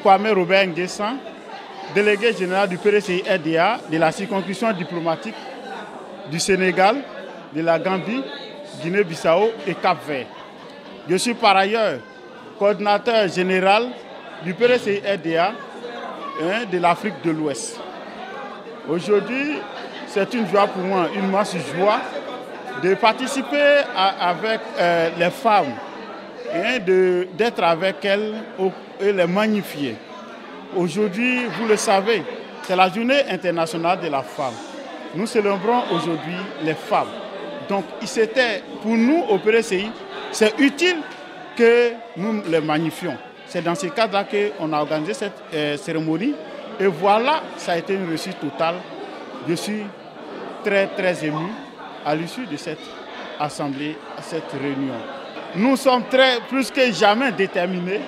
Kwame Robert Nguessan, délégué général du PDCI-RDA de la circonscription diplomatique du Sénégal, de la Gambie, Guinée-Bissau et Cap-Vert. Je suis par ailleurs coordinateur général du PDCI-RDA de l'Afrique de l'Ouest. Aujourd'hui, c'est une joie pour moi, une immense joie de participer avec les femmes, d'être avec elles et les magnifier. Aujourd'hui, vous le savez, c'est la journée internationale de la femme. Nous célébrons aujourd'hui les femmes. Donc, c'était pour nous au PDCI, c'est utile que nous les magnifions. C'est dans ce cadre-là qu'on a organisé cette cérémonie. Et voilà, ça a été une réussite totale. Je suis très, très ému à l'issue de cette assemblée, à cette réunion. Nous sommes plus que jamais déterminés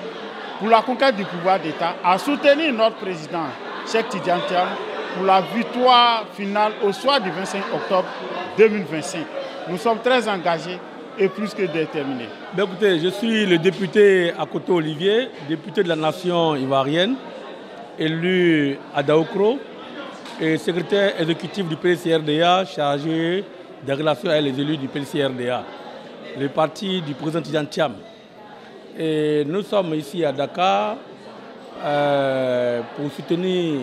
pour la conquête du pouvoir d'État à soutenir notre président, Cheikh Tidiane Thiam, pour la victoire finale au soir du 25 octobre 2025. Nous sommes très engagés et plus que déterminés. Ben écoutez, je suis le député Akoto Olivier, député de la nation ivoirienne, élu à Daoukro et secrétaire exécutif du PDCI-RDA chargé des relations avec les élus du PDCI-RDA, le parti du président Tidiane Thiam. Et nous sommes ici à Dakar pour soutenir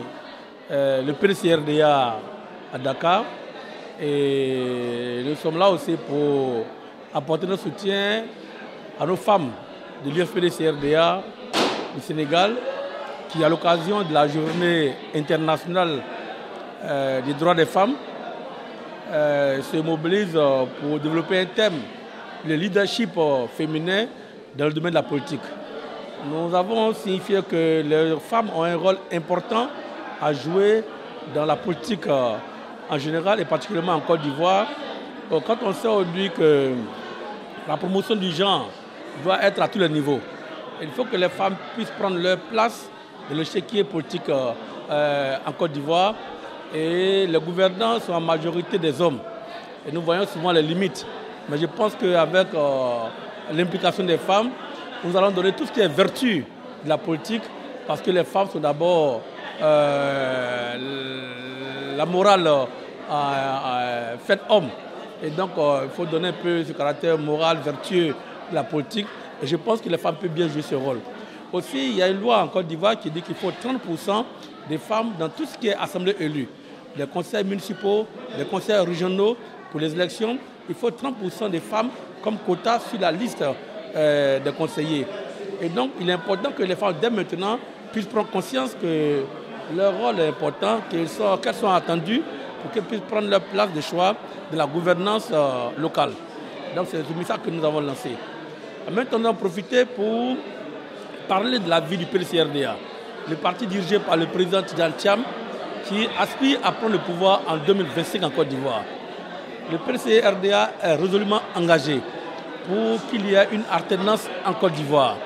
le PDCI-RDA à Dakar. Et nous sommes là aussi pour apporter notre soutien à nos femmes de l'UFPDCI-RDA du Sénégal qui, à l'occasion de la journée internationale des droits des femmes, se mobilisent pour développer un thème, le leadership féminin dans le domaine de la politique. Nous avons signifié que les femmes ont un rôle important à jouer dans la politique en général et particulièrement en Côte d'Ivoire. Quand on sait aujourd'hui que la promotion du genre doit être à tous les niveaux, il faut que les femmes puissent prendre leur place dans l'échiquier politique en Côte d'Ivoire. Et les gouvernants sont en majorité des hommes. Et nous voyons souvent les limites. Mais je pense qu'avec l'implication des femmes, nous allons donner tout ce qui est vertu de la politique, parce que les femmes sont d'abord la morale faite homme. Et donc, il faut donner un peu ce caractère moral, vertueux de la politique. Et je pense que les femmes peuvent bien jouer ce rôle. Aussi, il y a une loi en Côte d'Ivoire qui dit qu'il faut 30% des femmes dans tout ce qui est assemblée élue. Les conseils municipaux, les conseils régionaux, pour les élections, il faut 30% des femmes comme quota sur la liste des conseillers. Et donc, il est important que les femmes, dès maintenant, puissent prendre conscience que leur rôle est important, qu'elles sont attendues pour qu'elles puissent prendre leur place de choix de la gouvernance locale. Donc, c'est ce message que nous avons lancé. Maintenant, nous avons profité pour parler de la vie du PDCI-RDA, le parti dirigé par le président Tidiane Thiam, qui aspire à prendre le pouvoir en 2025 en Côte d'Ivoire. Le PDCI-RDA est résolument engagé pour qu'il y ait une alternance en Côte d'Ivoire.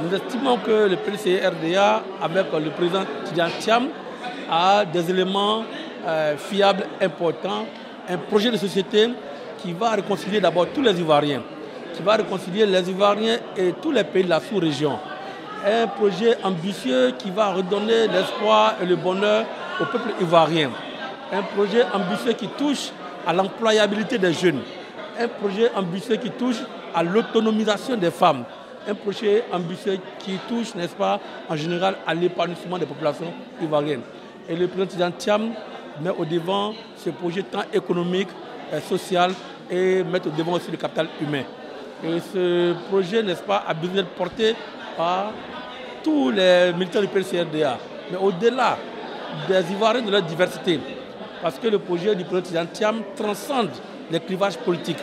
Nous estimons que le PDCI-RDA, avec le président Tidiane Thiam, a des éléments fiables, importants, un projet de société qui va réconcilier d'abord tous les Ivoiriens, qui va réconcilier les Ivoiriens et tous les pays de la sous-région. Un projet ambitieux qui va redonner l'espoir et le bonheur au peuple ivoirien. Un projet ambitieux qui touche à l'employabilité des jeunes. Un projet ambitieux qui touche à l'autonomisation des femmes. Un projet ambitieux qui touche, n'est-ce pas, en général, à l'épanouissement des populations ivoiriennes. Et le président Tidiane Thiam met au devant ce projet tant économique, social et met au devant aussi le capital humain. Et ce projet, n'est-ce pas, a besoin d'être porté par tous les militants du PDCI-RDA, mais au-delà des Ivoiriens de leur diversité, parce que le projet du président Tidiane Thiam transcende les clivages politiques.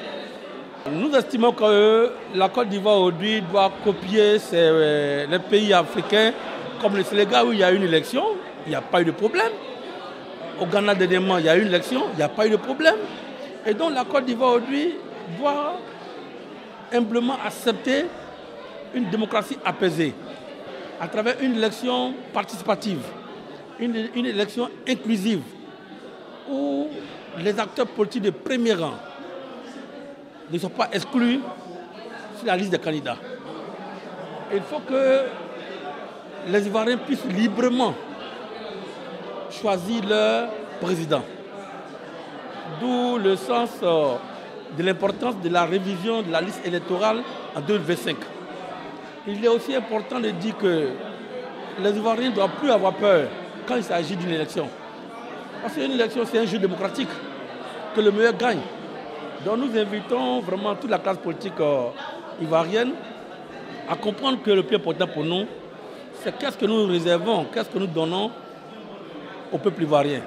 Nous estimons que la Côte d'Ivoire aujourd'hui doit copier les pays africains comme le Sénégal où il y a eu une élection, il n'y a pas eu de problème. Au Ghana dernièrement, il y a eu une élection, il n'y a pas eu de problème. Et donc la Côte d'Ivoire aujourd'hui doit humblement accepter une démocratie apaisée à travers une élection participative, une élection inclusive où les acteurs politiques de premier rang ne sont pas exclus sur la liste des candidats. Il faut que les Ivoiriens puissent librement choisir leur président. D'où le sens de l'importance de la révision de la liste électorale en 2025. Il est aussi important de dire que les Ivoiriens ne doivent plus avoir peur quand il s'agit d'une élection. Parce qu'une élection, c'est un jeu démocratique, que le meilleur gagne. Donc nous invitons vraiment toute la classe politique ivoirienne à comprendre que le plus important pour nous, c'est qu'est-ce que nous réservons, qu'est-ce que nous donnons au peuple ivoirien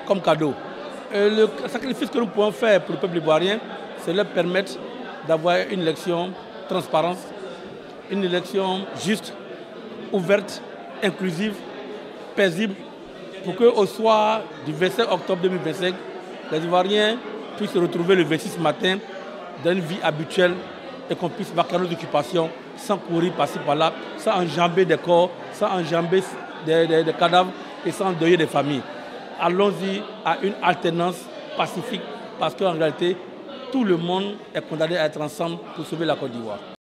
comme cadeau. Et le sacrifice que nous pouvons faire pour le peuple ivoirien, c'est leur permettre d'avoir une élection transparente, une élection juste, ouverte, inclusive, paisible, pour qu'au soir du 25 octobre 2025, les Ivoiriens puissent se retrouver le 26 matin dans une vie habituelle et qu'on puisse marquer nos occupations sans courir par-ci par-là, sans enjamber des corps, sans enjamber des cadavres et sans endeuiller des familles. Allons-y à une alternance pacifique parce qu'en réalité, tout le monde est condamné à être ensemble pour sauver la Côte d'Ivoire.